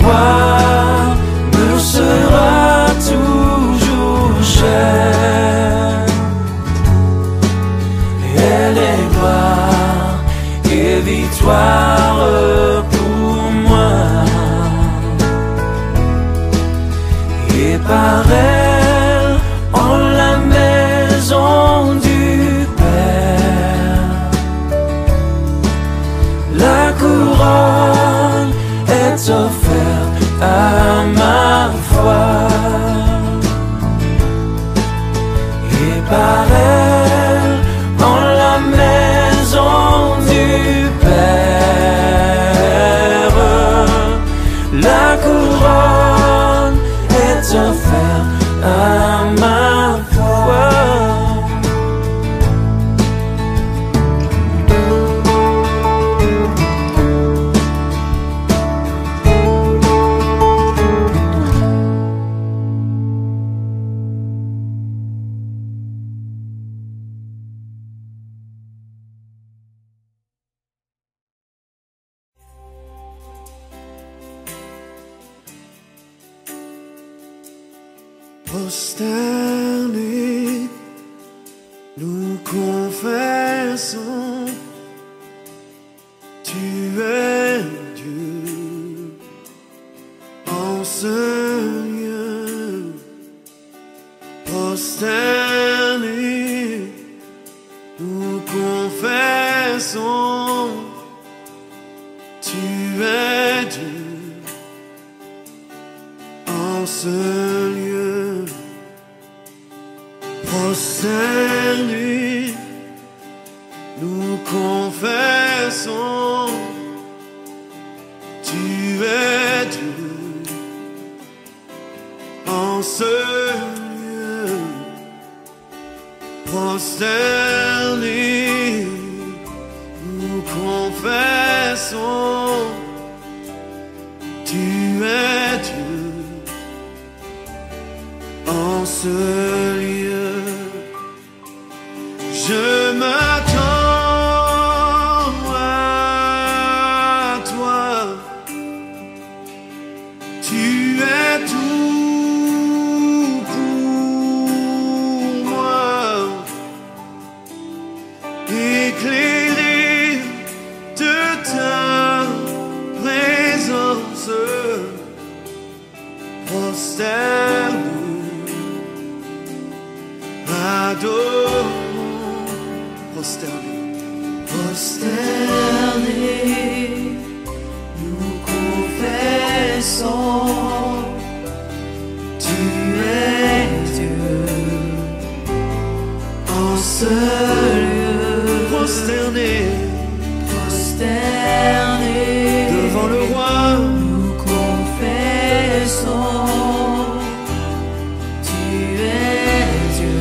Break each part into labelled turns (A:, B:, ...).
A: croix me sera toujours chère. Elle est gloire et victoire pour moi. Et par elle, en la maison du Père, la couronne est offerte à ma foi. Et par elle, en la maison du Père, la couronne est offerte à ma foi.
B: Prosternés, nous confessons, tu es Dieu en ce lieu. Prosternés, nous confessons, tu es Dieu en ce lieu. Prosternés, nous confessons, tu es Dieu en ce lieu. Prosternés, nous confessons, tu es Dieu en ce lieu. Je m'attends à toi, tu es tout pour moi, éclairé de ta présence, prosterne, adore.
A: Prosternés, nous confessons, tu es Dieu en ce lieu.
B: Prosternés,
A: Prosternés,
B: devant le roi,
A: nous confessons, tu es Dieu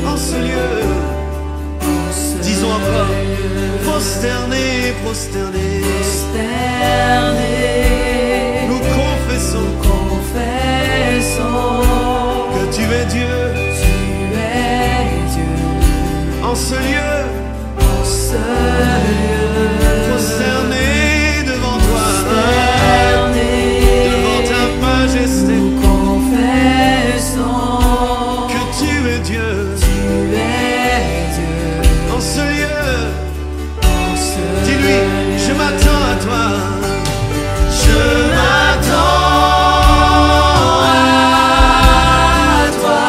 B: en ce lieu. Disons encore, prosternés, prosternés,
A: prosternés,
B: nous confessons, que tu es Dieu, en ce lieu, prosternés devant toi, devant ta majesté, que tu es Dieu, en ce lieu. Dis-lui, je m'attends à toi. Je m'attends à toi.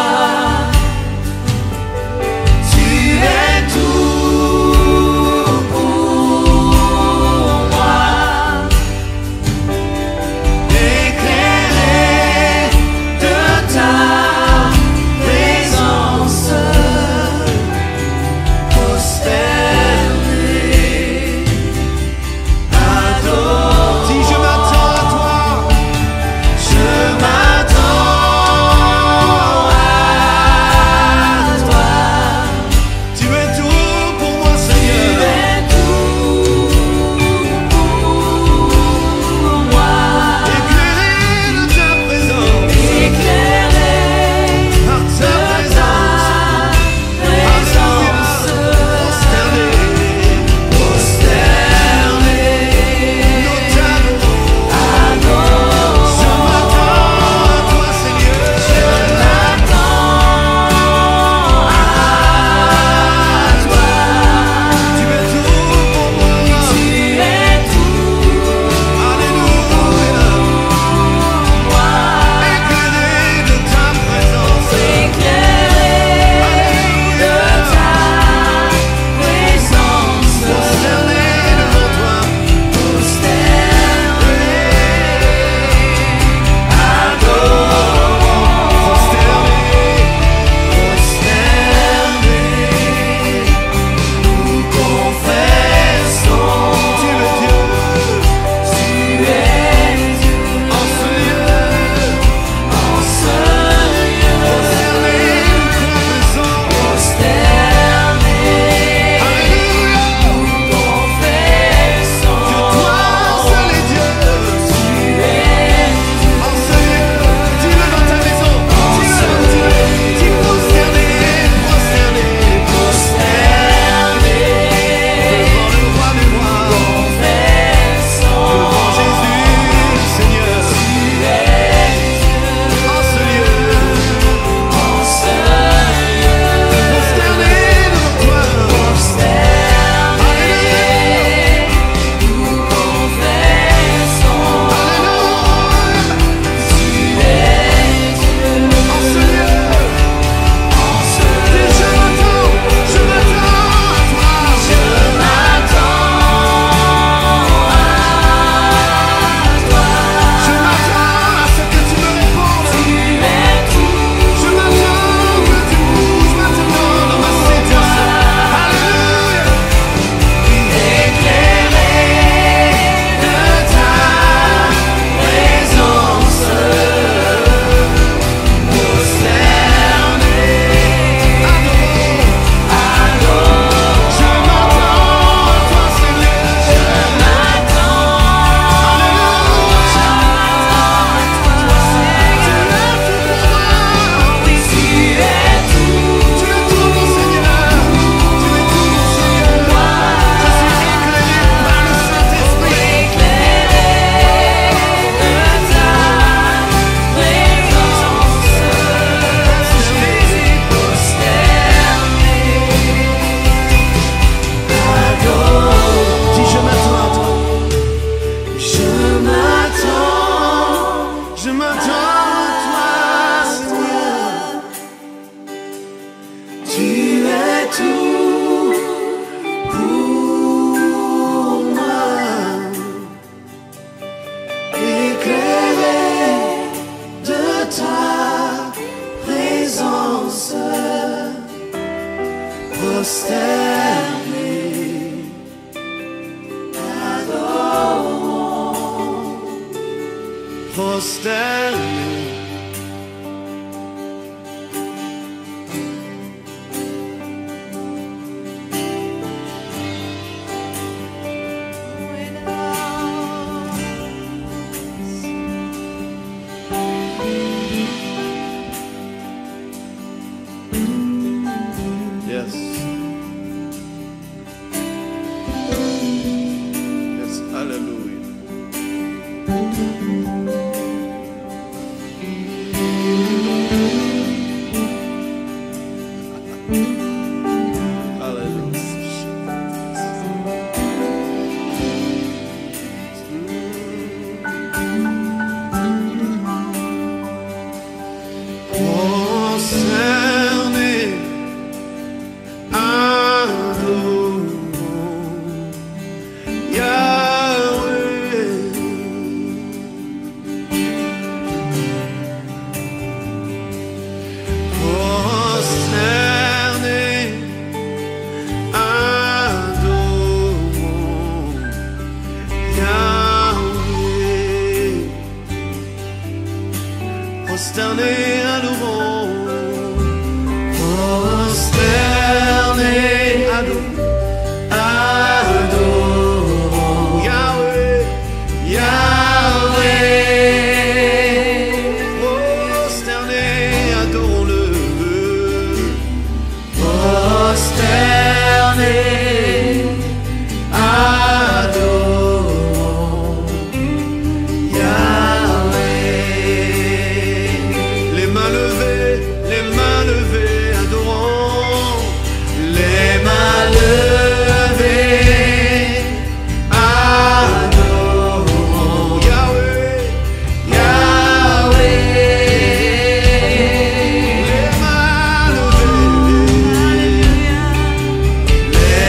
B: Tu es tout pour prosternés, adorons, prosternés. Yes. Yes, hallelujah. Concerné, adorons Yahweh. Concerné, adorons Yahweh. Prosterné, adorons. Prosterné, adorons Yahweh, Yahweh. Prosterné, adorons-le. Prosterné, adorons Yahweh. Les mains levées, adorons. Les mains levées, adorons Yahweh, Yahweh. Les mains levées, les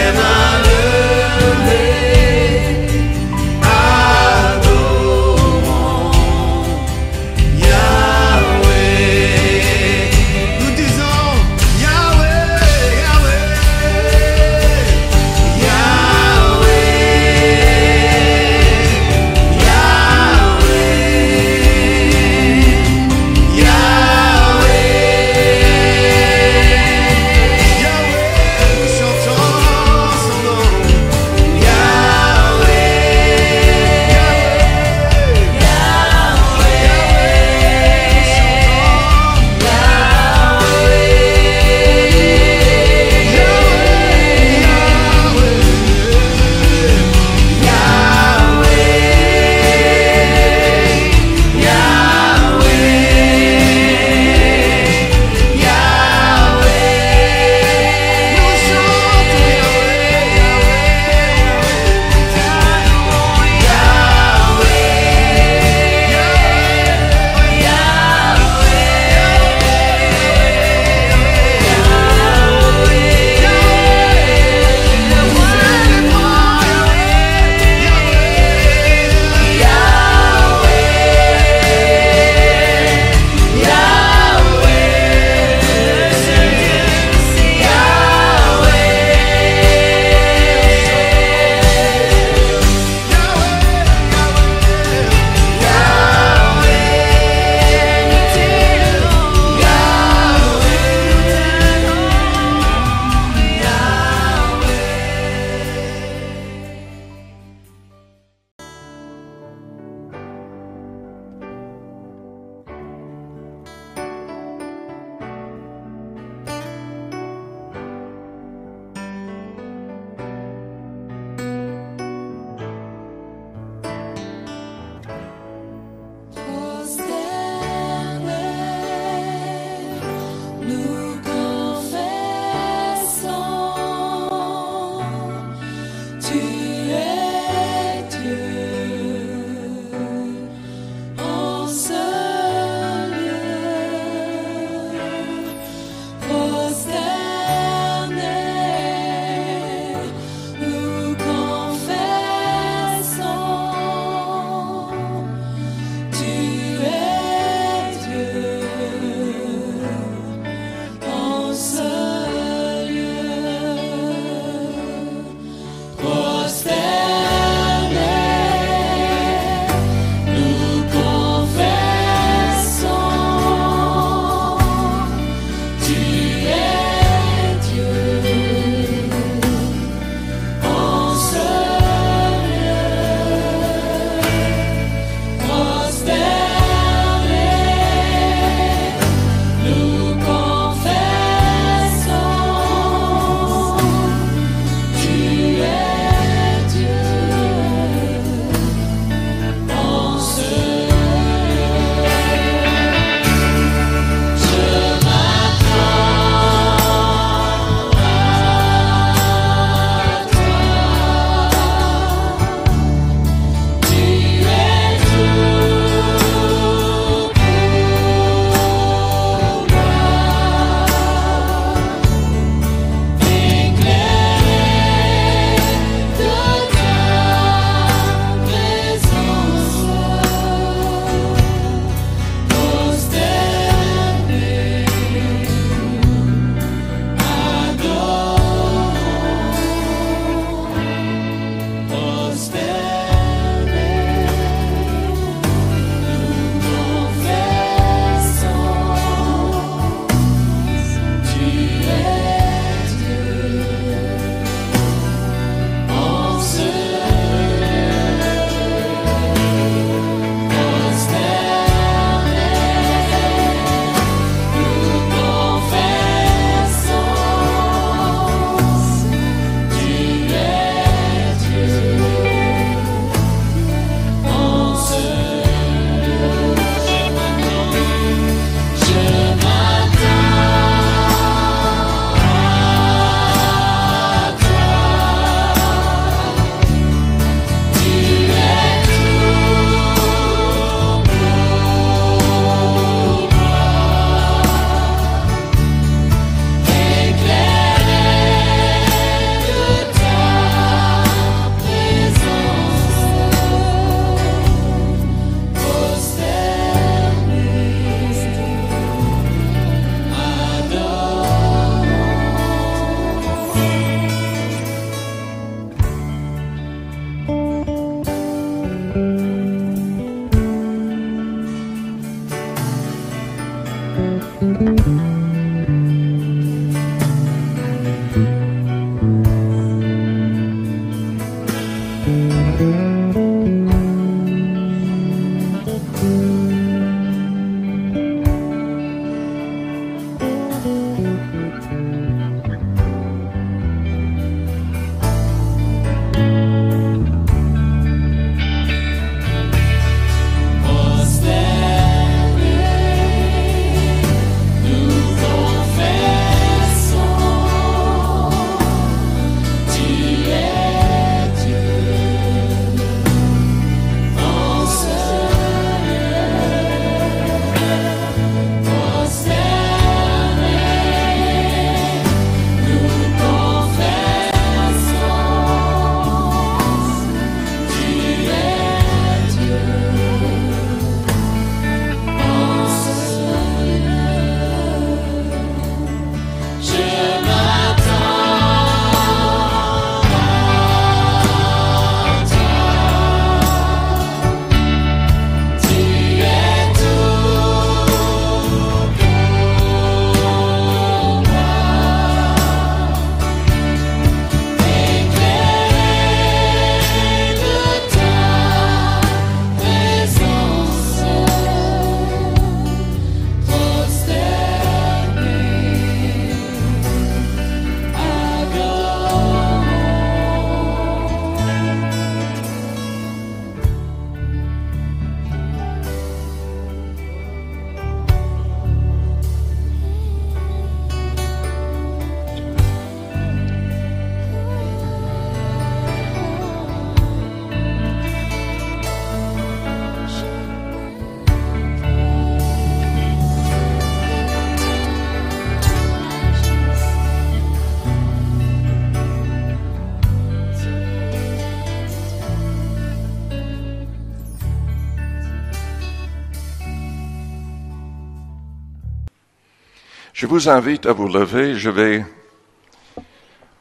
C: Je vous invite à vous lever. Je vais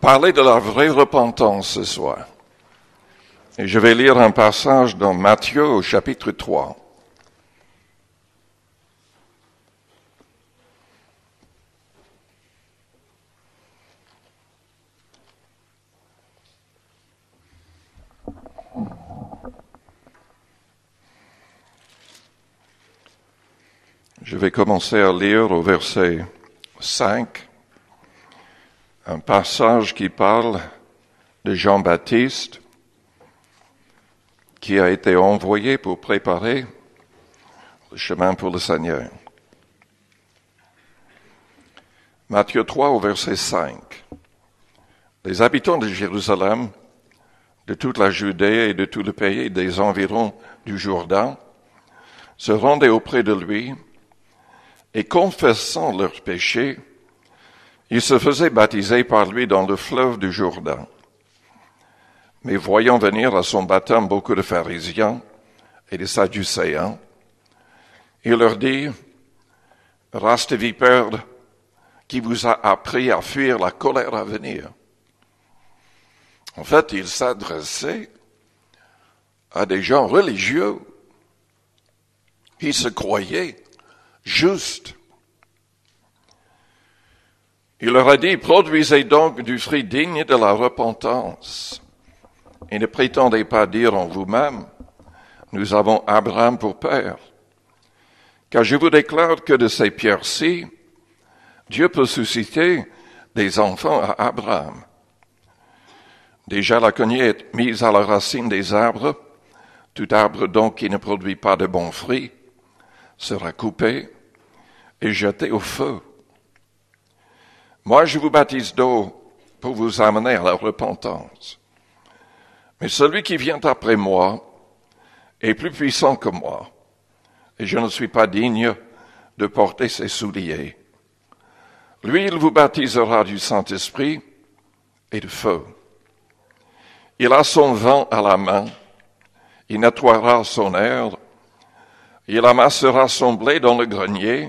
C: parler de la vraie repentance ce soir. Et je vais lire un passage dans Matthieu au chapitre 3. Je vais commencer à lire au verset 5, un passage qui parle de Jean-Baptiste, qui a été envoyé pour préparer le chemin pour le Seigneur. Matthieu 3 au verset 5. Les habitants de Jérusalem, de toute la Judée et de tout le pays des environs du Jourdain, se rendaient auprès de lui, et confessant leurs péchés, ils se faisaient baptiser par lui dans le fleuve du Jourdain. Mais voyant venir à son baptême beaucoup de pharisiens et de sadducéens, il leur dit, « Race de vipères, qui vous a appris à fuir la colère à venir? » En fait, il s'adressait à des gens religieux qui se croyaient juste. Il leur a dit, produisez donc du fruit digne de la repentance, et ne prétendez pas dire en vous-même, nous avons Abraham pour père. Car je vous déclare que de ces pierres-ci, Dieu peut susciter des enfants à Abraham. Déjà la cognée est mise à la racine des arbres, tout arbre donc qui ne produit pas de bons fruits sera coupé et jeté au feu. Moi, je vous baptise d'eau pour vous amener à la repentance. Mais celui qui vient après moi est plus puissant que moi, et je ne suis pas digne de porter ses souliers. Lui, il vous baptisera du Saint-Esprit et de feu. Il a son vent à la main, il nettoiera son herbe, il amassera son blé dans le grenier,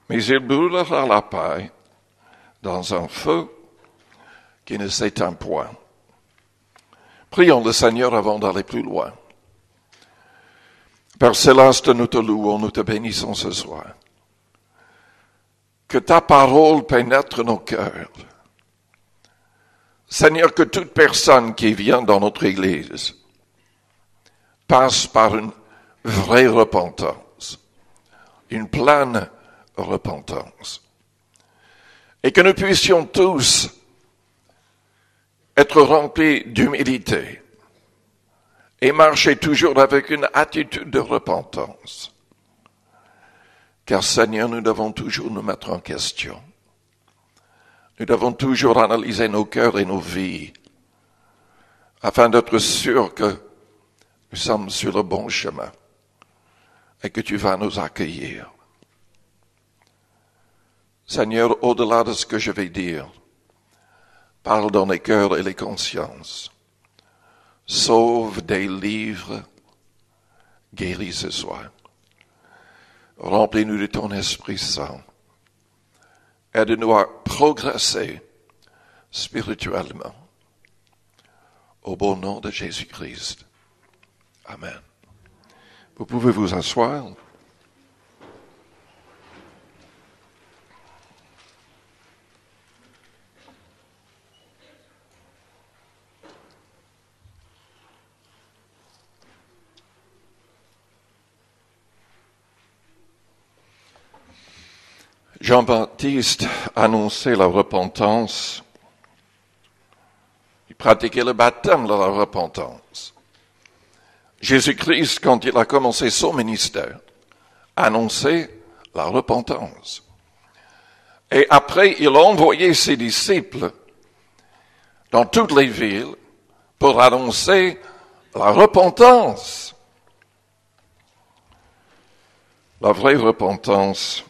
C: mais il brûlera la paille dans un feu qui ne s'éteint point. Prions le Seigneur avant d'aller plus loin. Père Céleste, nous te louons, nous te bénissons ce soir. Que ta parole pénètre nos cœurs. Seigneur, que toute personne qui vient dans notre Église passe par une vraie repentance, une pleine repentance. Et que nous puissions tous être remplis d'humilité et marcher toujours avec une attitude de repentance. Car Seigneur, nous devons toujours nous mettre en question. Nous devons toujours analyser nos cœurs et nos vies afin d'être sûrs que nous sommes sur le bon chemin et que tu vas nous accueillir. Seigneur, au-delà de ce que je vais dire, parle dans les cœurs et les consciences. Sauve, délivre, guéris ce soir. Remplis-nous de ton Esprit Saint. Aide-nous à progresser spirituellement. Au bon nom de Jésus-Christ. Amen. Vous pouvez vous asseoir. Jean-Baptiste annonçait la repentance. Il pratiquait le baptême de la repentance. Jésus-Christ, quand il a commencé son ministère, annonçait la repentance. Et après, il a envoyé ses disciples dans toutes les villes pour annoncer la repentance. La vraie repentance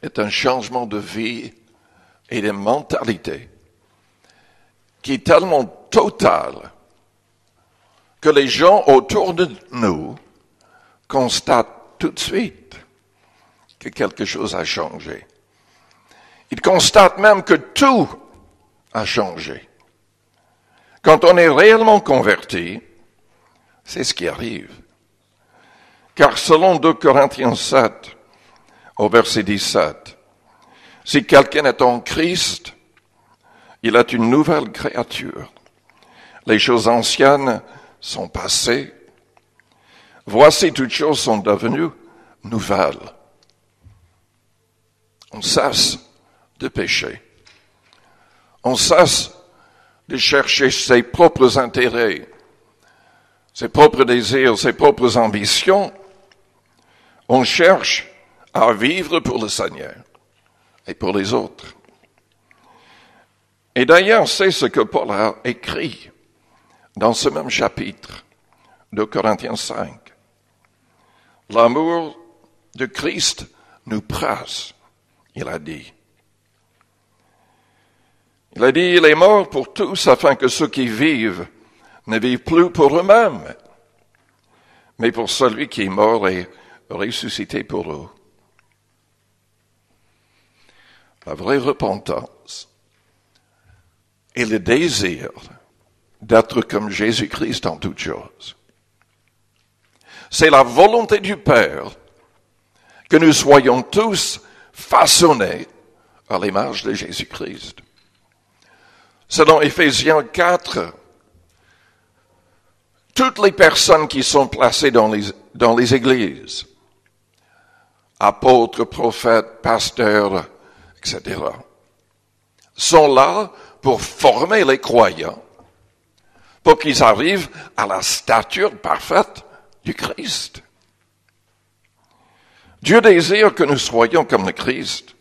C: est un changement de vie et de mentalité qui est tellement total que les gens autour de nous constatent tout de suite que quelque chose a changé. Il constate même que tout a changé. Quand on est réellement converti, c'est ce qui arrive. Car selon 2 Corinthiens 7, au verset 17, si quelqu'un est en Christ, il est une nouvelle créature. Les choses anciennes sont passées. Voici, toutes choses sont devenues nouvelles. On cesse de pécher. On cesse de chercher ses propres intérêts, ses propres désirs, ses propres ambitions. On cherche à vivre pour le Seigneur et pour les autres. Et d'ailleurs, c'est ce que Paul a écrit dans ce même chapitre de Corinthiens 5. L'amour de Christ nous presse, il a dit. Il a dit, il est mort pour tous afin que ceux qui vivent ne vivent plus pour eux-mêmes, mais pour celui qui est mort et ressuscité pour eux. La vraie repentance est le désir d'être comme Jésus-Christ en toutes choses. C'est la volonté du Père que nous soyons tous façonnés à l'image de Jésus-Christ. Selon Éphésiens 4, toutes les personnes qui sont placées dans les églises, apôtres, prophètes, pasteurs, etc., sont là pour former les croyants, pour qu'ils arrivent à la stature parfaite du Christ. Dieu désire que nous soyons comme le Christ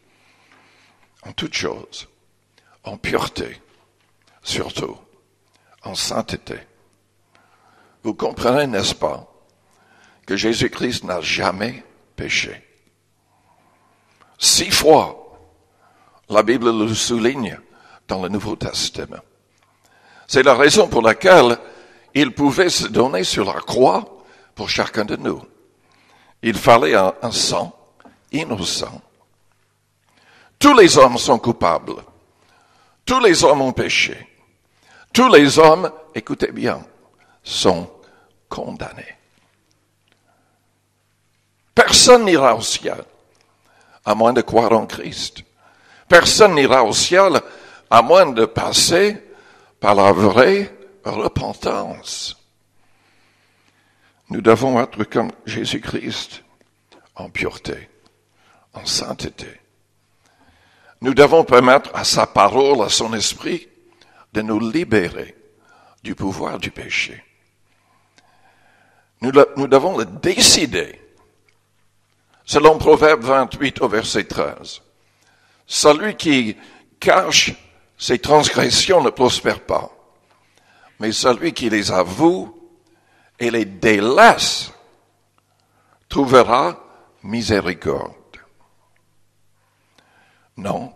C: en toutes choses, en pureté, surtout en sainteté. Vous comprenez, n'est-ce pas, que Jésus-Christ n'a jamais péché. 6 fois, la Bible le souligne dans le Nouveau Testament. C'est la raison pour laquelle il pouvait se donner sur la croix pour chacun de nous. Il fallait un sang innocent. Tous les hommes sont coupables. Tous les hommes ont péché. Tous les hommes, écoutez bien, sont condamnés. Personne n'ira au ciel à moins de croire en Christ. Personne n'ira au ciel à moins de passer par la vraie repentance. Nous devons être comme Jésus-Christ en pureté, en sainteté. Nous devons permettre à sa parole, à son esprit, de nous libérer du pouvoir du péché. Nous devons le décider. Selon Proverbe 28 au verset 13, celui qui cache ses transgressions ne prospère pas, mais celui qui les avoue et les délaisse trouvera miséricorde. Non,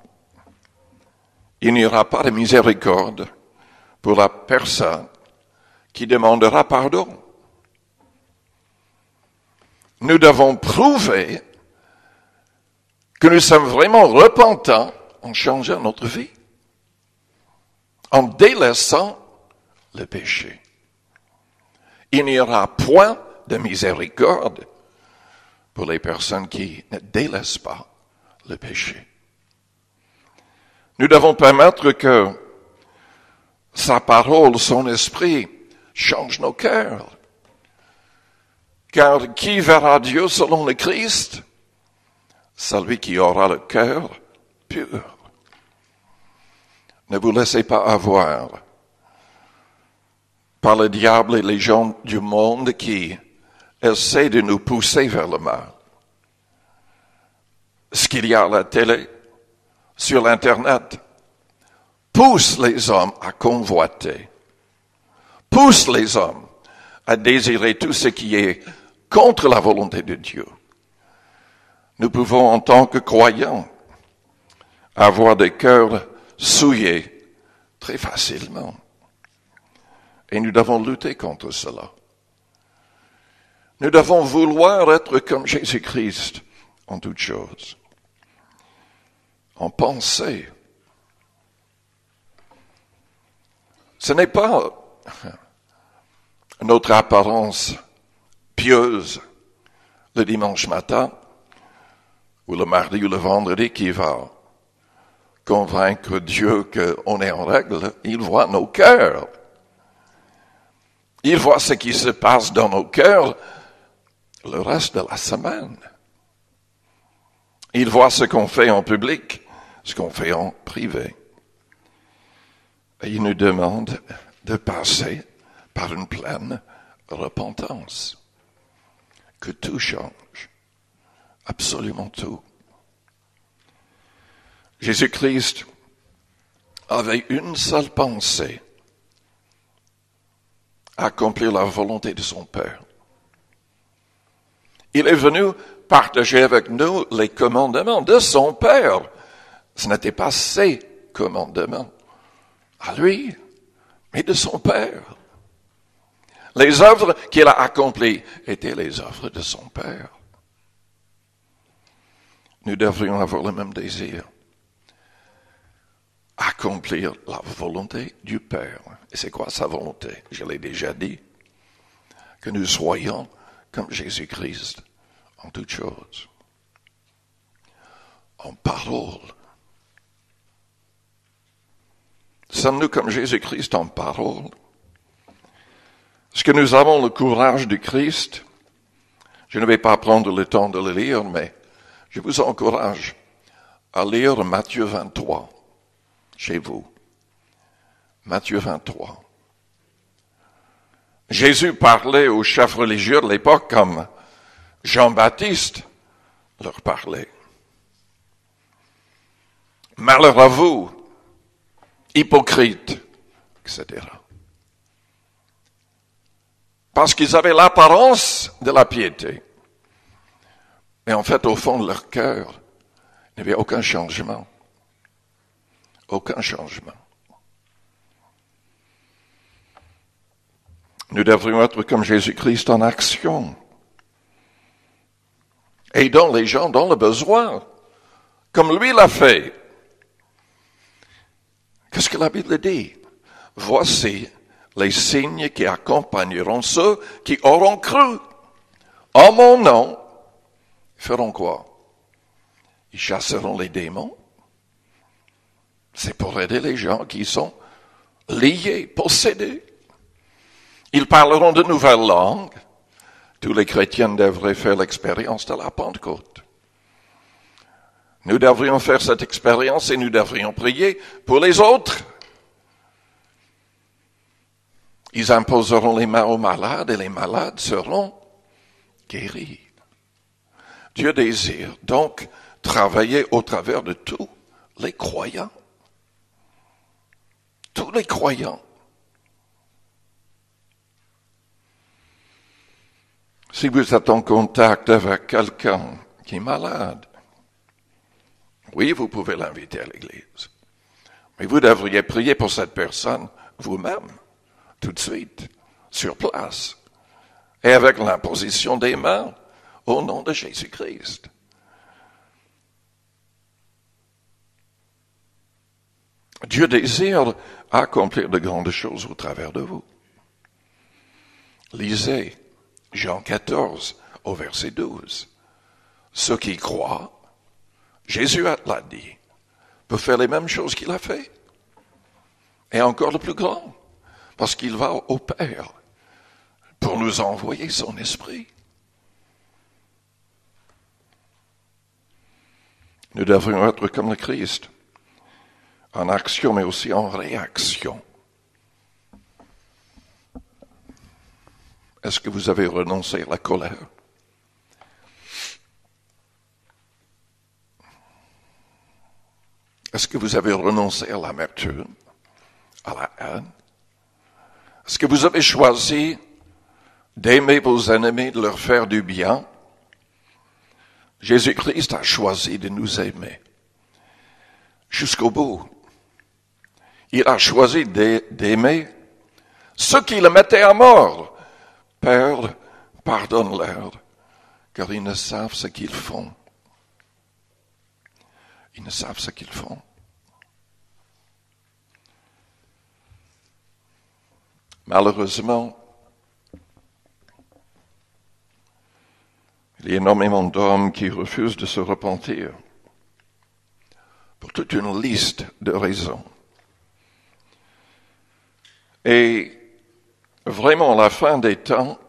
C: il n'y aura pas de miséricorde pour la personne qui demandera pardon. Nous devons prouver que nous sommes vraiment repentants en changeant notre vie, en délaissant le péché. Il n'y aura point de miséricorde pour les personnes qui ne délaissent pas le péché. Nous devons permettre que sa parole, son esprit, change nos cœurs. Car qui verra Dieu selon le Christ? Celui qui aura le cœur pur. Ne vous laissez pas avoir par le diable et les gens du monde qui essaient de nous pousser vers le mal. Ce qu'il y a à la télé, sur l'Internet, pousse les hommes à convoiter, pousse les hommes à désirer tout ce qui est contre la volonté de Dieu. Nous pouvons, en tant que croyants, avoir des cœurs souillés très facilement. Et nous devons lutter contre cela. Nous devons vouloir être comme Jésus-Christ en toutes choses. En pensée. Ce n'est pas notre apparence pieuse le dimanche matin, ou le mardi ou le vendredi qui va convaincre Dieu qu'on est en règle. Il voit nos cœurs. Il voit ce qui se passe dans nos cœurs le reste de la semaine. Il voit ce qu'on fait en public, ce qu'on fait en privé. Et il nous demande de passer par une pleine repentance. Que tout change. Absolument tout. Jésus-Christ avait une seule pensée. Accomplir la volonté de son Père. Il est venu partager avec nous les commandements de son Père. Ce n'était pas ses commandements à lui, mais de son Père. Les œuvres qu'il a accomplies étaient les œuvres de son Père. Nous devrions avoir le même désir. Accomplir la volonté du Père. Et c'est quoi sa volonté? Je l'ai déjà dit. Que nous soyons comme Jésus-Christ en toutes choses. En parole. Sommes-nous comme Jésus-Christ en parole? Est-ce que nous avons le courage du Christ? Je ne vais pas prendre le temps de le lire, mais je vous encourage à lire Matthieu 23 chez vous. Matthieu 23. Jésus parlait aux chefs religieux de l'époque comme Jean-Baptiste leur parlait. Malheur à vous, hypocrites, etc. Parce qu'ils avaient l'apparence de la piété. Mais en fait, au fond de leur cœur, il n'y avait aucun changement. Aucun changement. Nous devrions être comme Jésus-Christ en action. Aidons les gens dans le besoin, comme lui l'a fait. Qu'est-ce que la Bible dit? Voici les signes qui accompagneront ceux qui auront cru. En mon nom, ils feront quoi? Ils chasseront les démons. C'est pour aider les gens qui sont liés, possédés. Ils parleront de nouvelles langues. Tous les chrétiens devraient faire l'expérience de la Pentecôte. Nous devrions faire cette expérience et nous devrions prier pour les autres. Ils imposeront les mains aux malades et les malades seront guéris. Dieu désire donc travailler au travers de tous les croyants. Tous les croyants. Si vous êtes en contact avec quelqu'un qui est malade, oui, vous pouvez l'inviter à l'église. Mais vous devriez prier pour cette personne vous-même, tout de suite, sur place, et avec l'imposition des mains au nom de Jésus-Christ. Dieu désire accomplir de grandes choses au travers de vous. Lisez Jean 14 au verset 12. Ceux qui croient, Jésus l'a dit, peuvent faire les mêmes choses qu'il a fait. Et encore le plus grand, parce qu'il va au Père pour nous envoyer son esprit. Nous devrions être comme le Christ, en action mais aussi en réaction. Est-ce que vous avez renoncé à la colère? Est-ce que vous avez renoncé à l'amertume, à la haine? Est-ce que vous avez choisi d'aimer vos ennemis, de leur faire du bien? Jésus-Christ a choisi de nous aimer jusqu'au bout. Il a choisi d'aimer ceux qui le mettaient à mort. Père, pardonne-leur, car ils ne savent ce qu'ils font. Ils ne savent ce qu'ils font. Malheureusement, il y a énormément d'hommes qui refusent de se repentir pour toute une liste de raisons. Et vraiment, à la fin des temps,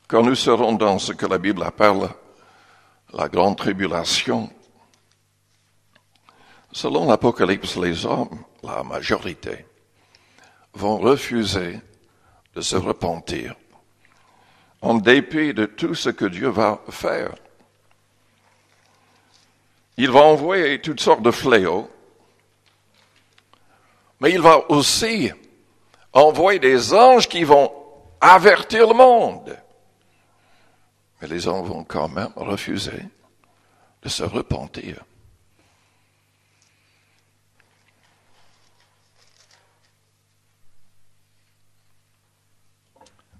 C: quand nous serons dans ce que la Bible appelle la grande tribulation, selon l'Apocalypse, les hommes, la majorité, vont refuser de se repentir en dépit de tout ce que Dieu va faire. Il va envoyer toutes sortes de fléaux, mais il va aussi envoyer des anges qui vont avertir le monde. Mais les hommes vont quand même refuser de se repentir.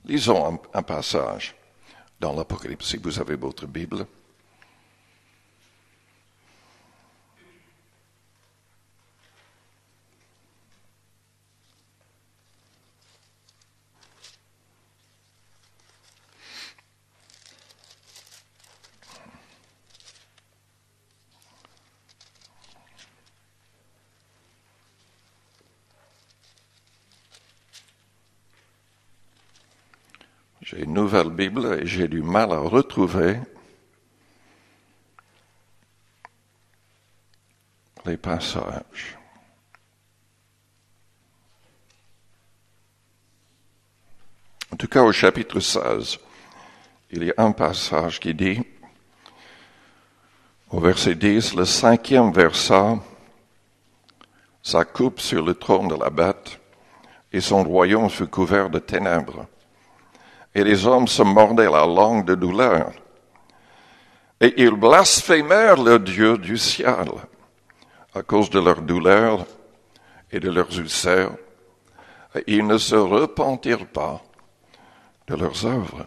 C: Lisons un passage dans l'Apocalypse, si vous avez votre Bible. J'ai une nouvelle Bible et j'ai du mal à retrouver les passages. En tout cas, au chapitre 16, il y a un passage qui dit, au verset 10, le 5e verset, sa coupe sur le trône de la bête, et son royaume fut couvert de ténèbres. Et les hommes se mordaient la langue de douleur. Et ils blasphémèrent le Dieu du ciel à cause de leur douleur et de leurs ulcères. Et ils ne se repentirent pas de leurs œuvres.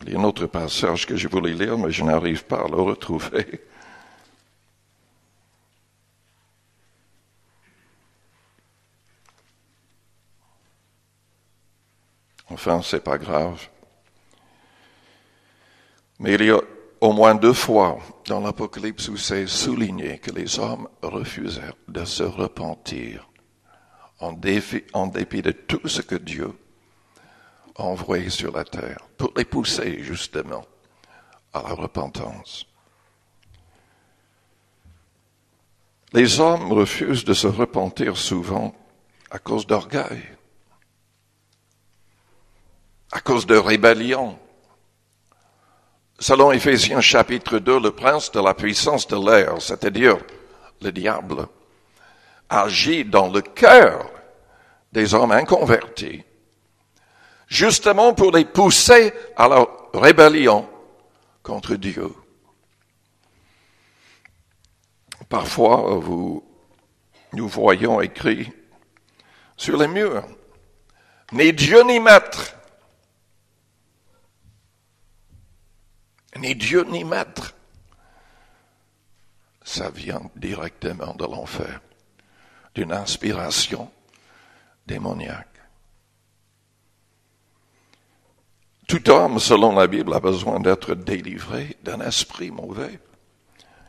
C: Il y a un autre passage que je voulais lire, mais je n'arrive pas à le retrouver. Enfin, c'est pas grave. Mais il y a au moins 2 fois dans l'Apocalypse où c'est souligné que les hommes refusèrent de se repentir en dépit de tout ce que Dieu a envoyé sur la terre pour les pousser justement à la repentance. Les hommes refusent de se repentir souvent à cause d'orgueil, à cause de rébellion. Selon Éphésiens chapitre 2, le prince de la puissance de l'air, c'est-à-dire le diable, agit dans le cœur des hommes inconvertis, justement pour les pousser à la rébellion contre Dieu. Parfois, nous voyons écrit sur les murs, « Ni Dieu ni maître ». Ni Dieu ni maître. Ça vient directement de l'enfer, d'une inspiration démoniaque. Tout homme, selon la Bible, a besoin d'être délivré d'un esprit mauvais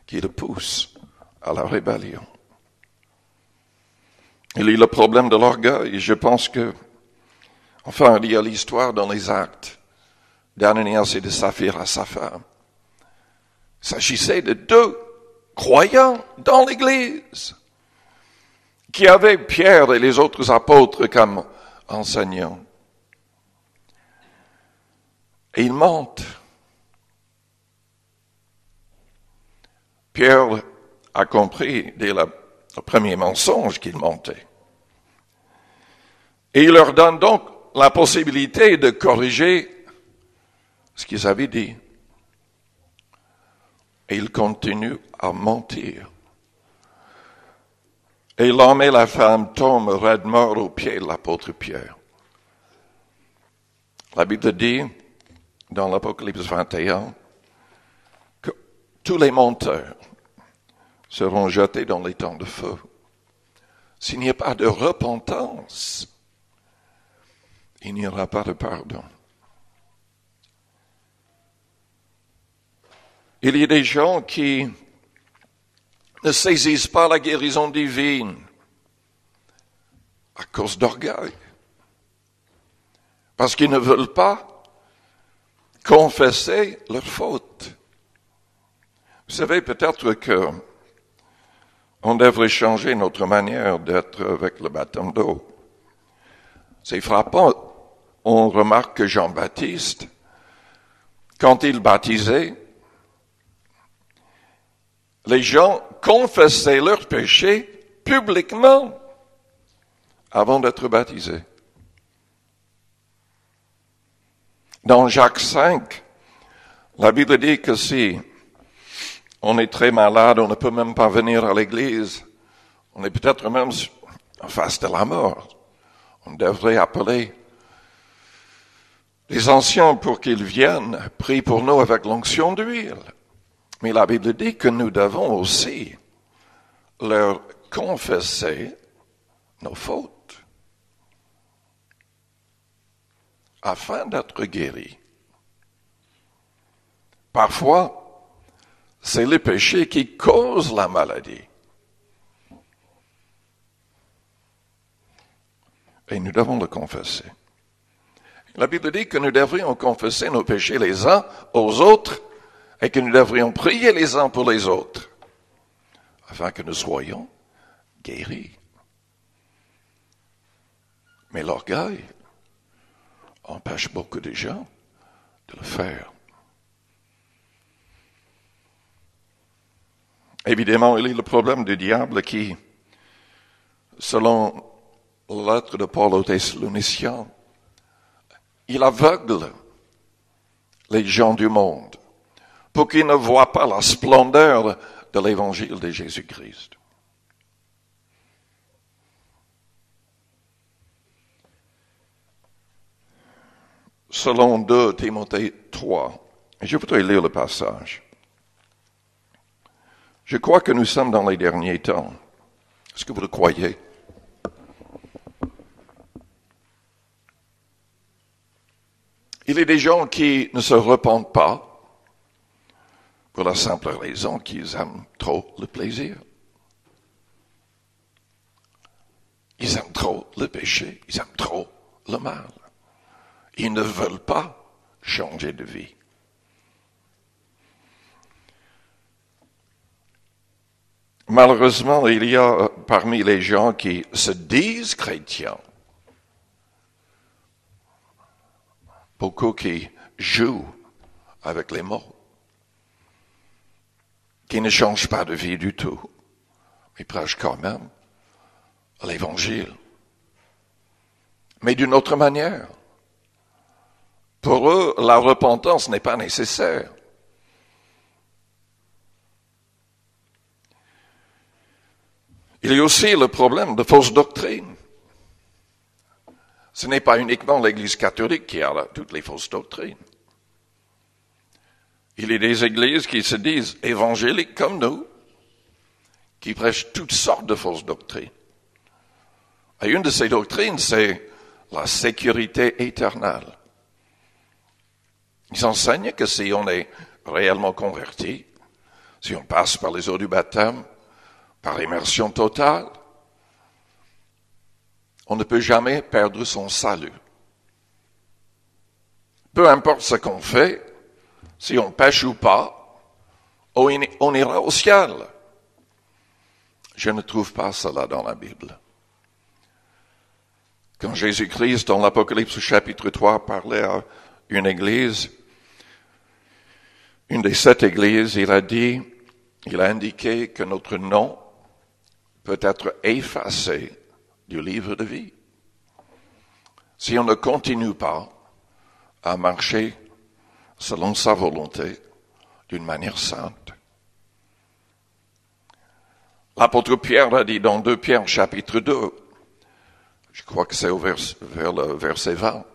C: qui le pousse à la rébellion. Il y a le problème de l'orgueil. Je pense que, enfin, il y a l'histoire dans les Actes d'Ananias et de Saphira, sa femme. Il s'agissait de 2 croyants dans l'Église qui avaient Pierre et les autres apôtres comme enseignants. Et ils mentent. Pierre a compris dès le premier mensonge qu'ils mentaient. Et il leur donne donc la possibilité de corriger ce qu'ils avaient dit. Et ils continuent à mentir. Et l'homme et la femme tombent raide morts aux pieds de l'apôtre Pierre. La Bible dit, dans l'Apocalypse 21, que tous les menteurs seront jetés dans les temps de feu. S'il n'y a pas de repentance, il n'y aura pas de pardon. Il y a des gens qui ne saisissent pas la guérison divine à cause d'orgueil, parce qu'ils ne veulent pas confesser leurs fautes. Vous savez, peut-être que on devrait changer notre manière d'être avec le baptême d'eau. C'est frappant. On remarque que Jean-Baptiste, quand il baptisait, les gens confessaient leurs péchés publiquement avant d'être baptisés. Dans Jacques 5, la Bible dit que si on est très malade, on ne peut même pas venir à l'église, on est peut-être même en face de la mort, on devrait appeler les anciens pour qu'ils viennent prier pour nous avec l'onction d'huile. Mais la Bible dit que nous devons aussi leur confesser nos fautes afin d'être guéris. Parfois, c'est le péché qui cause la maladie. Et nous devons le confesser. La Bible dit que nous devrions confesser nos péchés les uns aux autres et que nous devrions prier les uns pour les autres afin que nous soyons guéris. Mais l'orgueil empêche beaucoup de gens de le faire. Évidemment, il y a le problème du diable qui, selon la lettre de Paul aux Thessaloniciens, il aveugle les gens du monde pour qu'ils ne voient pas la splendeur de l'évangile de Jésus-Christ. Selon 2 Timothée 3, je voudrais lire le passage. Je crois que nous sommes dans les derniers temps. Est-ce que vous le croyez? Il y a des gens qui ne se repentent pas pour la simple raison qu'ils aiment trop le plaisir. Ils aiment trop le péché, ils aiment trop le mal. Ils ne veulent pas changer de vie. Malheureusement, il y a parmi les gens qui se disent chrétiens beaucoup qui jouent avec les mots, qui ne changent pas de vie du tout, mais prêchent quand même l'évangile, mais d'une autre manière. Pour eux, la repentance n'est pas nécessaire. Il y a aussi le problème de fausses doctrines. Ce n'est pas uniquement l'Église catholique qui a toutes les fausses doctrines. Il y a des églises qui se disent évangéliques comme nous, qui prêchent toutes sortes de fausses doctrines. Et une de ces doctrines, c'est la sécurité éternelle. Ils enseignent que si on est réellement converti, si on passe par les eaux du baptême, par l'immersion totale, on ne peut jamais perdre son salut. Peu importe ce qu'on fait, si on pêche ou pas, on ira au ciel. Je ne trouve pas cela dans la Bible. Quand Jésus-Christ, dans l'Apocalypse chapitre 3, parlait à une église, une des 7 églises, il a indiqué que notre nom peut être effacé du livre de vie si on ne continue pas à marcher selon sa volonté d'une manière sainte. L'apôtre Pierre a dit dans 2 Pierre chapitre 2, je crois que c'est vers le verset 20,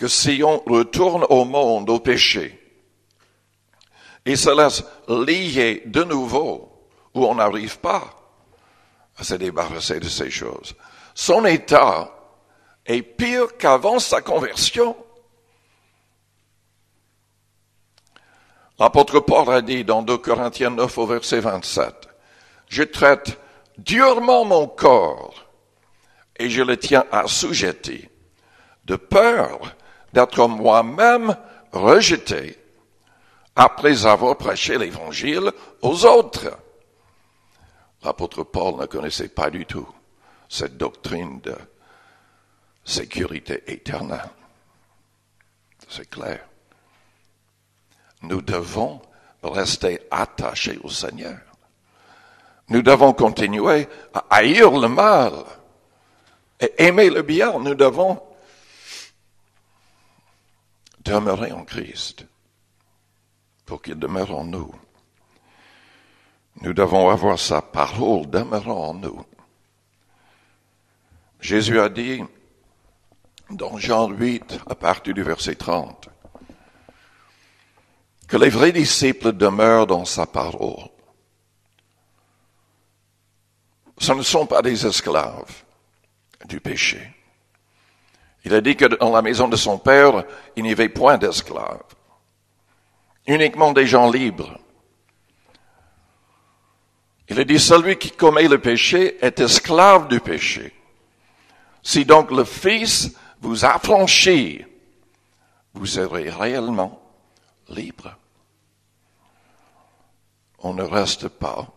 C: que si on retourne au monde, au péché, et se laisse lier de nouveau, où on n'arrive pas à se débarrasser de ces choses, son état est pire qu'avant sa conversion. L'apôtre Paul a dit dans 2 Corinthiens 9 au verset 27, « Je traite durement mon corps et je le tiens assujetti, de peur d'être moi-même rejeté après avoir prêché l'Évangile aux autres. » L'apôtre Paul ne connaissait pas du tout cette doctrine de sécurité éternelle. C'est clair. Nous devons rester attachés au Seigneur. Nous devons continuer à haïr le mal et aimer le bien. Nous devons demeurer en Christ pour qu'il demeure en nous. Nous devons avoir sa parole demeurant en nous. Jésus a dit dans Jean 8, à partir du verset 30, que les vrais disciples demeurent dans sa parole. Ce ne sont pas des esclaves du péché. Il a dit que dans la maison de son Père, il n'y avait point d'esclaves. Uniquement des gens libres. Il a dit, celui qui commet le péché est esclave du péché. Si donc le Fils vous affranchit, vous serez réellement libre. On ne reste pas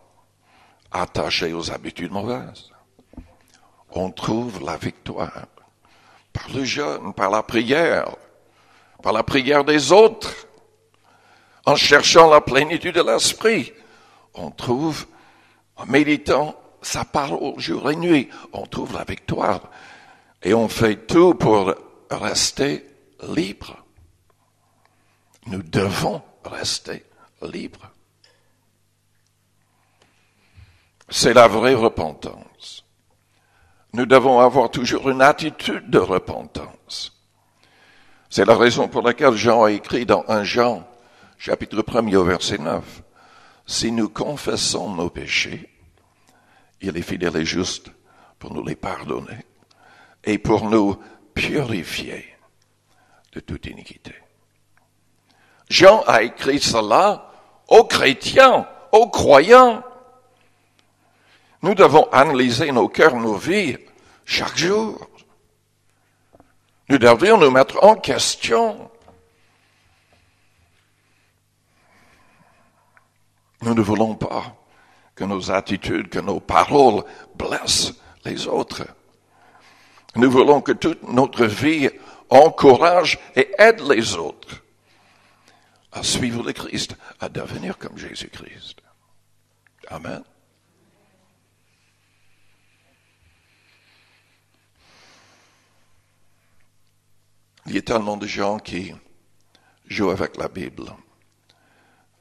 C: attaché aux habitudes mauvaises. On trouve la victoire par le jeûne, par la prière des autres. En cherchant la plénitude de l'esprit, on trouve, en méditant sa parole jour et nuit, on trouve la victoire. Et on fait tout pour rester libre. Nous devons rester libres. C'est la vraie repentance. Nous devons avoir toujours une attitude de repentance. C'est la raison pour laquelle Jean a écrit dans 1 Jean, chapitre 1 au verset 9, « Si nous confessons nos péchés, il est fidèle et juste pour nous les pardonner et pour nous purifier de toute iniquité. » Jean a écrit cela aux chrétiens, aux croyants. Nous devons analyser nos cœurs, nos vies, chaque jour. Nous devrions nous mettre en question. Nous ne voulons pas que nos attitudes, que nos paroles blessent les autres. Nous voulons que toute notre vie encourage et aide les autres à suivre le Christ, à devenir comme Jésus-Christ. Amen. Il y a tellement de gens qui jouent avec la Bible,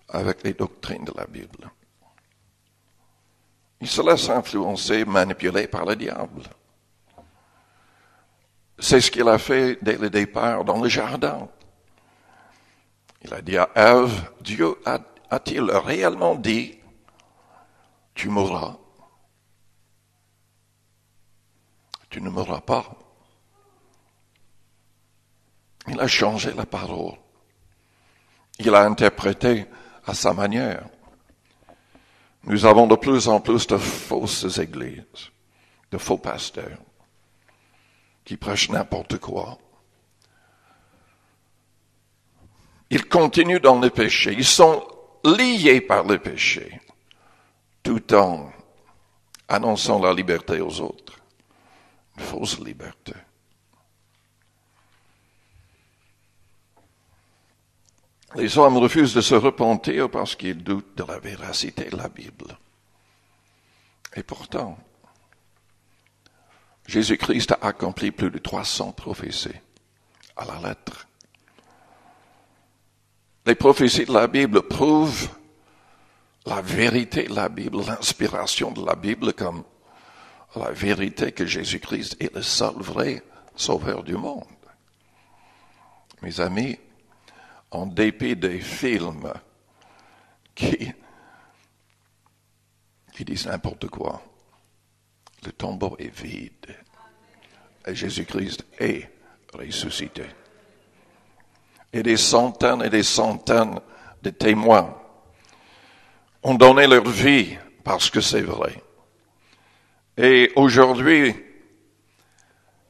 C: avec les doctrines de la Bible. Ils se laissent influencer, manipuler par le diable. C'est ce qu'il a fait dès le départ dans le jardin. Il a dit à Ève, Dieu a-t-il réellement dit, tu mourras? Tu ne mourras pas. Il a changé la parole. Il a interprété à sa manière. Nous avons de plus en plus de fausses églises, de faux pasteurs, qui prêchent n'importe quoi. Ils continuent dans le péché. Ils sont liés par le péché, tout en annonçant la liberté aux autres. Une fausse liberté. Les hommes refusent de se repentir parce qu'ils doutent de la véracité de la Bible. Et pourtant, Jésus-Christ a accompli plus de 300 prophéties à la lettre. Les prophéties de la Bible prouvent la vérité de la Bible, l'inspiration de la Bible comme la vérité que Jésus-Christ est le seul vrai sauveur du monde. Mes amis, en dépit des films qui disent n'importe quoi, le tombeau est vide et Jésus-Christ est ressuscité. Et des centaines de témoins ont donné leur vie parce que c'est vrai. Et aujourd'hui,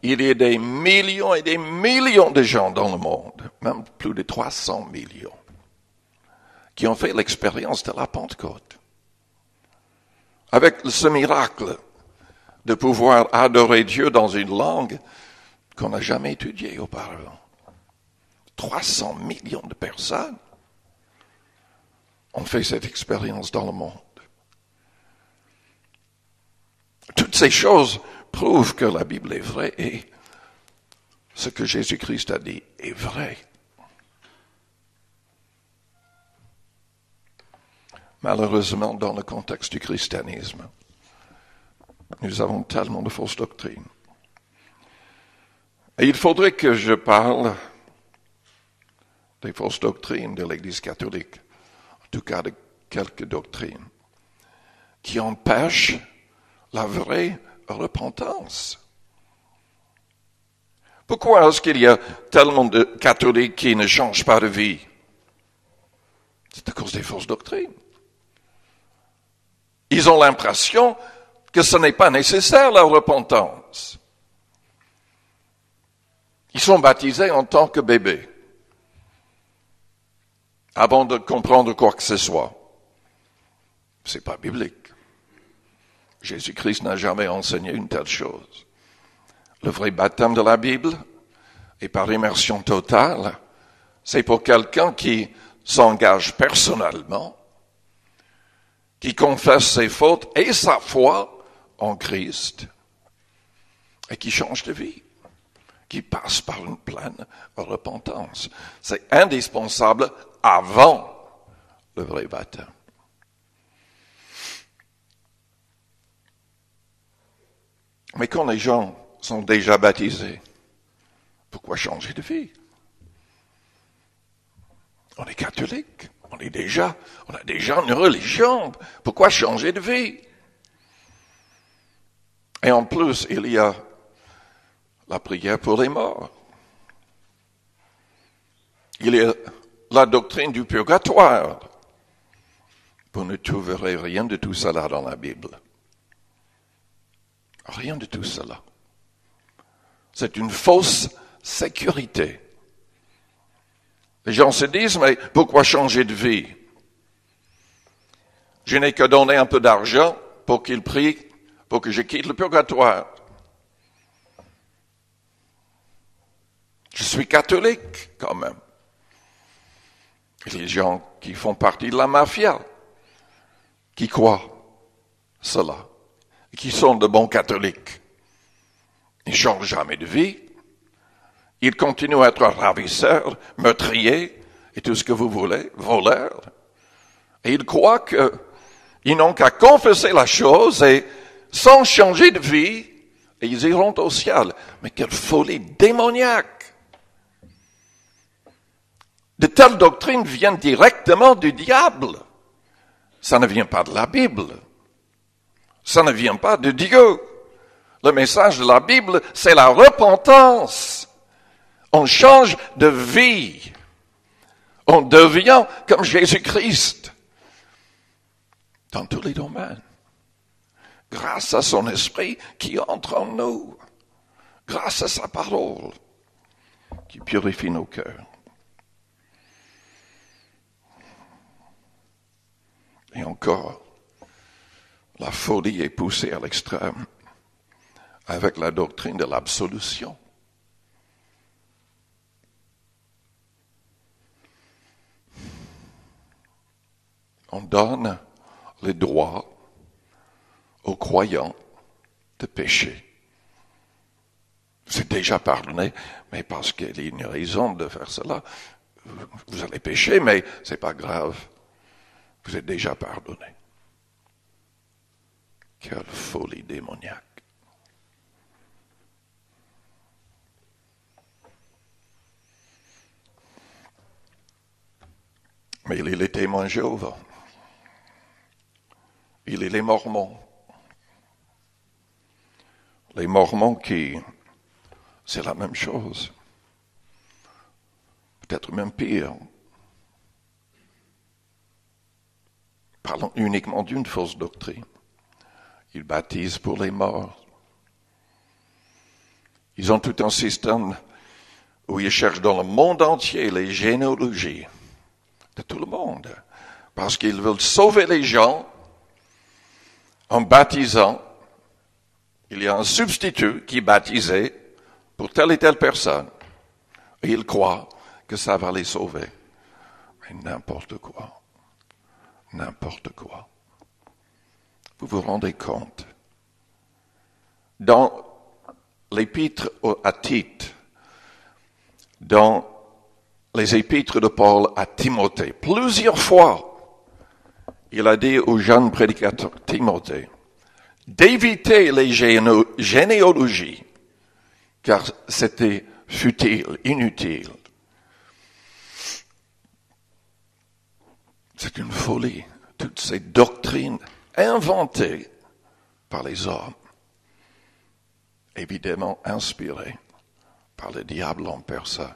C: il y a des millions et des millions de gens dans le monde, même plus de 300 millions, qui ont fait l'expérience de la Pentecôte. Avec ce miracle de pouvoir adorer Dieu dans une langue qu'on n'a jamais étudiée auparavant. 300 millions de personnes ont fait cette expérience dans le monde. Toutes ces choses prouvent que la Bible est vraie et ce que Jésus-Christ a dit est vrai. Malheureusement, dans le contexte du christianisme, nous avons tellement de fausses doctrines. Et il faudrait que je parle des fausses doctrines de l'Église catholique, en tout cas de quelques doctrines, qui empêchent la vraie repentance. Pourquoi est-ce qu'il y a tellement de catholiques qui ne changent pas de vie? C'est à cause des fausses doctrines. Ils ont l'impression que ce n'est pas nécessaire la repentance. Ils sont baptisés en tant que bébés, avant de comprendre quoi que ce soit. C'est pas biblique. Jésus-Christ n'a jamais enseigné une telle chose. Le vrai baptême de la Bible est par immersion totale. C'est pour quelqu'un qui s'engage personnellement, qui confesse ses fautes et sa foi en Christ, et qui change de vie, qui passe par une pleine repentance. C'est indispensable avant le vrai baptême. Mais quand les gens sont déjà baptisés, pourquoi changer de vie? On est catholique, on a déjà une religion, pourquoi changer de vie? Et en plus, il y a la prière pour les morts. Il y a la doctrine du purgatoire. Vous ne trouverez rien de tout cela dans la Bible. Rien de tout cela. C'est une fausse sécurité. Les gens se disent, mais pourquoi changer de vie? Je n'ai que donné un peu d'argent pour qu'il prie, pour que je quitte le purgatoire. Je suis catholique quand même. Il y a des gens qui font partie de la mafia, qui croient cela, et qui sont de bons catholiques. Ils ne changent jamais de vie. Ils continuent à être ravisseurs, meurtriers, et tout ce que vous voulez, voleurs. Et ils croient qu'ils n'ont qu'à confesser la chose et sans changer de vie, et ils iront au ciel. Mais quelle folie démoniaque! De telles doctrines viennent directement du diable. Ça ne vient pas de la Bible. Ça ne vient pas de Dieu. Le message de la Bible, c'est la repentance. On change de vie. On devient comme Jésus-Christ dans tous les domaines. Grâce à son esprit qui entre en nous. Grâce à sa parole qui purifie nos cœurs. Et encore, la folie est poussée à l'extrême avec la doctrine de l'absolution. On donne le droit aux croyants de pécher. C'est déjà pardonné, mais parce qu'il y a une raison de faire cela. Vous allez pécher, mais c'est pas grave. Vous êtes déjà pardonné. Quelle folie démoniaque. Mais il est les témoins de Jéhovah. Il est les Mormons. Les Mormons c'est la même chose. Peut-être même pire. Parlons uniquement d'une fausse doctrine. Ils baptisent pour les morts. Ils ont tout un système où ils cherchent dans le monde entier les généalogies de tout le monde. Parce qu'ils veulent sauver les gens en baptisant. Il y a un substitut qui est baptisé pour telle et telle personne. Et ils croient que ça va les sauver. Mais n'importe quoi. N'importe quoi. Vous vous rendez compte? Dans l'épître à Tite, dans les épîtres de Paul à Timothée, plusieurs fois, il a dit au jeune prédicateur Timothée d'éviter les généalogies, car c'était futile, inutile. C'est une folie, toutes ces doctrines inventées par les hommes, évidemment inspirées par le diable en personne.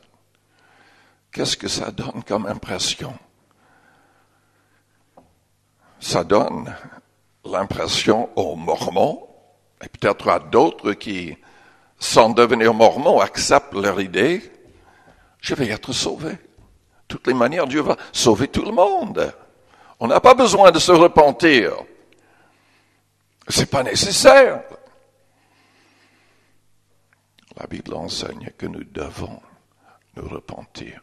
C: Qu'est-ce que ça donne comme impression? Ça donne l'impression aux Mormons, et peut-être à d'autres qui, sans devenir Mormons, acceptent leur idée, je vais être sauvé. De toutes les manières, Dieu va sauver tout le monde. On n'a pas besoin de se repentir. C'est pas nécessaire. La Bible enseigne que nous devons nous repentir.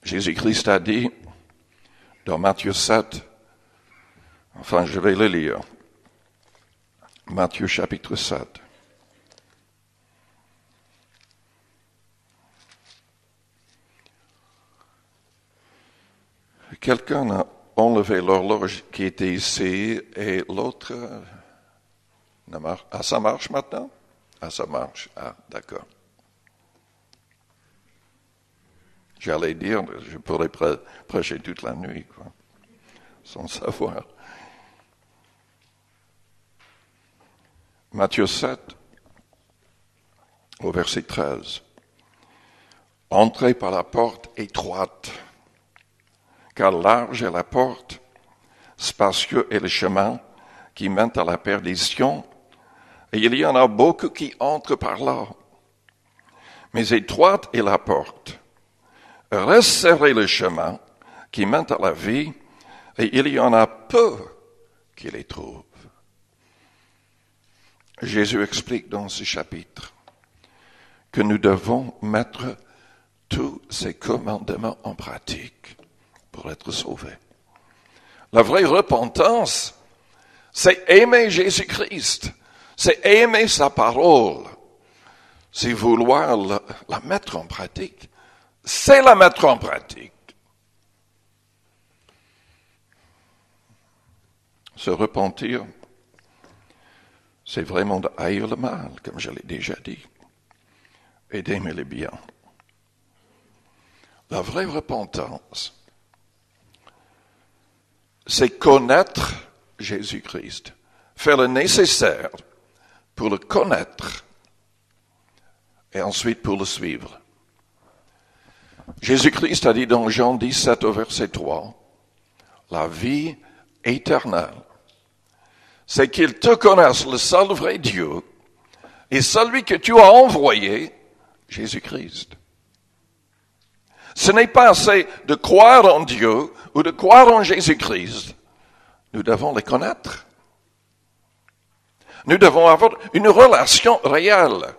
C: Jésus-Christ a dit dans Matthieu 7, enfin je vais le lire, Matthieu chapitre 7. Quelqu'un a enlevé l'horloge qui était ici et l'autre, ça marche maintenant? Ah, ça marche. Ah, d'accord. J'allais dire, je pourrais prêcher toute la nuit, quoi, sans savoir. Matthieu 7, au verset 13. Entrez par la porte étroite, car large est la porte, spacieux est le chemin qui mène à la perdition, et il y en a beaucoup qui entrent par là. Mais étroite est la porte, resserrez le chemin qui mène à la vie, et il y en a peu qui les trouvent. Jésus explique dans ce chapitre que nous devons mettre tous ces commandements en pratique pour être sauvés. La vraie repentance, c'est aimer Jésus-Christ, c'est aimer sa parole, c'est vouloir la mettre en pratique. C'est la mettre en pratique. Se repentir, c'est vraiment de haïr le mal, comme je l'ai déjà dit, et d'aimer le bien. La vraie repentance, c'est connaître Jésus-Christ, faire le nécessaire pour le connaître et ensuite pour le suivre. Jésus-Christ a dit dans Jean 17 au verset 3, la vie éternelle, c'est qu'ils te connaissent, le seul vrai Dieu, et celui que tu as envoyé, Jésus-Christ. Ce n'est pas assez de croire en Dieu ou de croire en Jésus-Christ. Nous devons les connaître. Nous devons avoir une relation réelle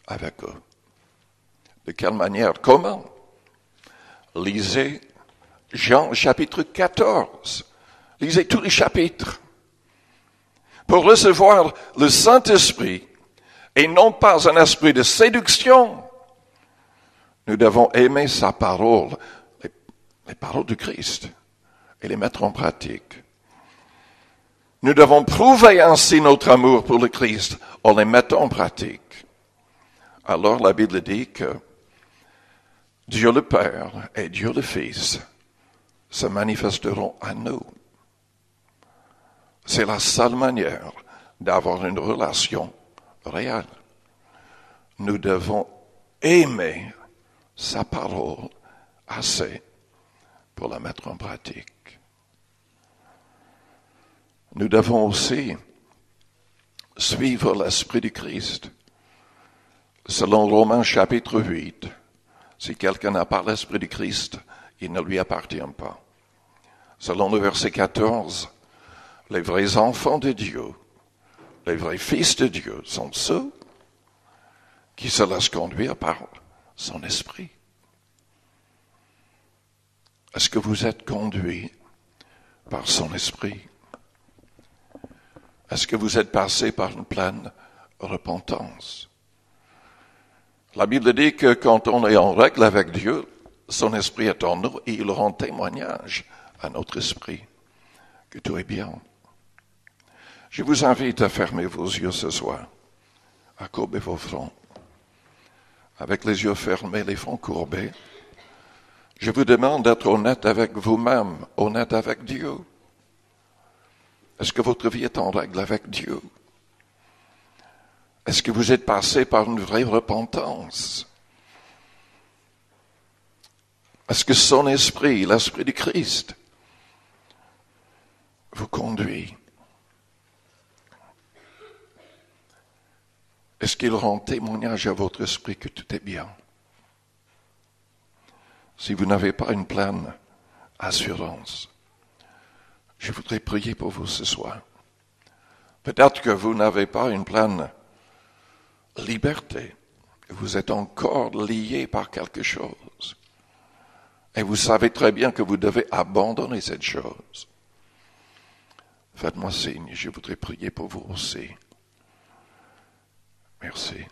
C: avec eux. De quelle manière? Comment? Lisez Jean chapitre 14. Lisez tous les chapitres. Pour recevoir le Saint-Esprit, et non pas un esprit de séduction, nous devons aimer sa parole, les paroles du Christ, et les mettre en pratique. Nous devons prouver ainsi notre amour pour le Christ en les mettant en pratique. Alors la Bible dit que Dieu le Père et Dieu le Fils se manifesteront à nous. C'est la seule manière d'avoir une relation réelle. Nous devons aimer sa parole assez pour la mettre en pratique. Nous devons aussi suivre l'Esprit du Christ. Selon Romains chapitre 8, si quelqu'un n'a pas l'Esprit du Christ, il ne lui appartient pas. Selon le verset 14, les vrais enfants de Dieu, les vrais fils de Dieu sont ceux qui se laissent conduire par son esprit. Est-ce que vous êtes conduit par son esprit? Est-ce que vous êtes passé par une pleine repentance? La Bible dit que quand on est en règle avec Dieu, son esprit est en nous et il rend témoignage à notre esprit que tout est bien. Je vous invite à fermer vos yeux ce soir, à courber vos fronts. Avec les yeux fermés, les fronts courbés, je vous demande d'être honnête avec vous-même, honnête avec Dieu. Est-ce que votre vie est en règle avec Dieu? Est-ce que vous êtes passé par une vraie repentance? Est-ce que son esprit, l'esprit du Christ, vous conduit? Est-ce qu'il rend témoignage à votre esprit que tout est bien? Si vous n'avez pas une pleine assurance, je voudrais prier pour vous ce soir. Peut-être que vous n'avez pas une pleine liberté. Vous êtes encore lié par quelque chose. Et vous savez très bien que vous devez abandonner cette chose. Faites-moi signe, je voudrais prier pour vous aussi. Merci.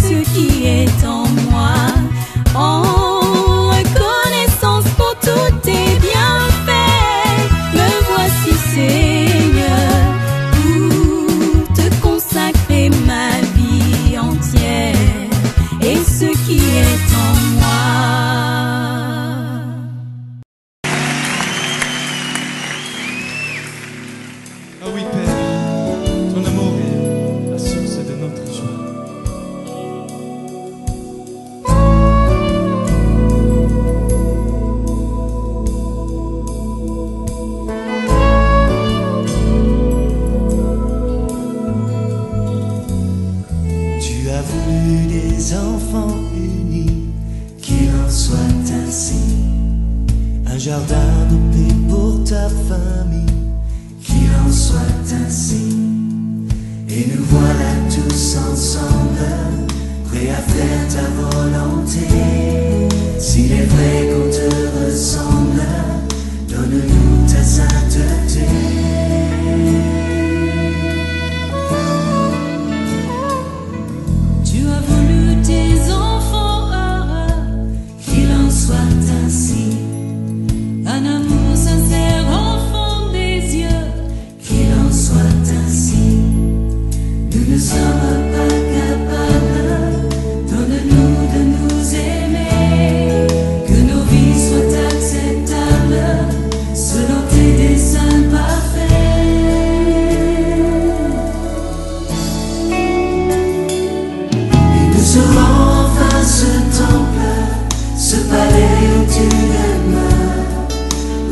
D: ce qui est en moi. En reconnaissance pour tous tes bienfaits, me voici Seigneur, pour te consacrer ma vie entière et ce qui est en moi.
B: Ah oui, Père, ton amour est la source de notre joie.
E: Tu as voulu des enfants unis, qu'il en soit ainsi. Un jardin de paix pour ta famille, qu'il en soit ainsi. Et nous voilà tous ensemble, prêts à faire ta volonté. S'il est vrai qu'on te ressemble, donne-nous ta sainteté.
D: Tu as voulu tes enfants heureux,
E: Qu'il en soit ainsi,
D: un amour sincère au fond des yeux.
E: qu'il en soit ainsi. Nous ne sommes pas capables, donne-nous de nous aimer. Que nos vies soient acceptables, selon tes desseins parfaits. Et nous serons enfin ce temple, ce palais où tu demeures,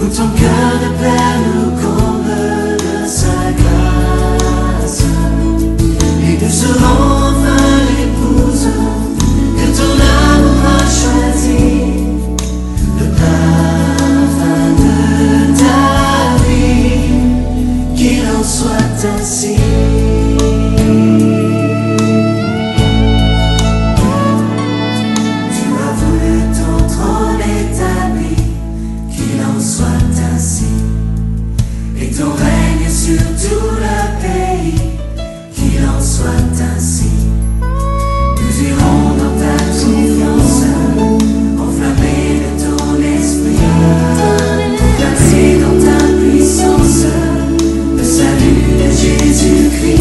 E: où ton cœur de Père nous comble de sa grâce. Et nous serons enfin l'épouse que ton amour a choisi, le parfum de ta vie, qu'il en soit ainsi. Tu as voulu ton trône établi, qu'il en soit ainsi. Et ton règne sur tout le pays, qu'il en soit ainsi. Nous irons dans ta confiance, enflammés de ton esprit, placés dans ta puissance, le salut de Jésus-Christ.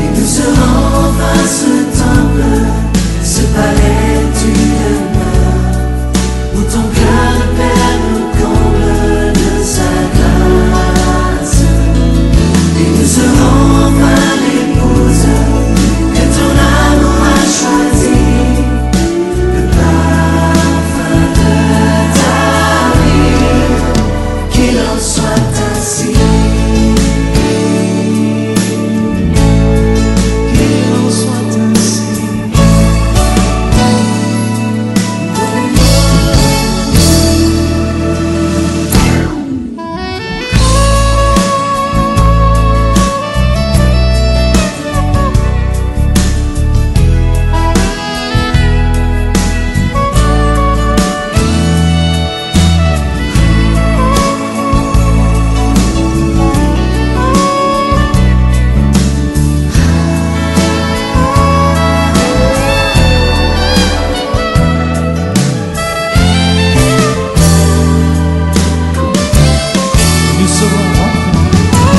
E: Et nous serons enfin ce temple, ce palais où tu demeures, où ton cœur de Père nous comble de sa grâce. Et nous serons enfin l'épouse que ton amour a choisi, le parfum de ta vie, qu'il en soit ainsi. Qu'il en soit ainsi.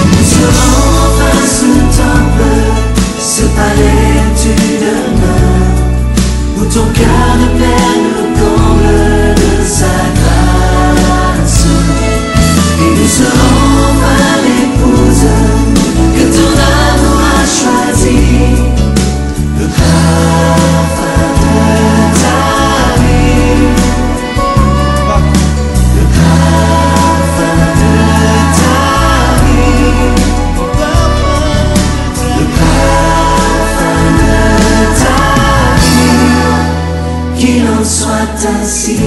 E: Nous serons enfin ce temple, ce palais où tu demeures, où ton cœur de Père nous comble de sa grâce. Et nous serons enfin l'épouse que ton amour a choisi, le parfum de ta vie, le parfum de ta vie, le parfum de ta vie, qu'il en soit ainsi.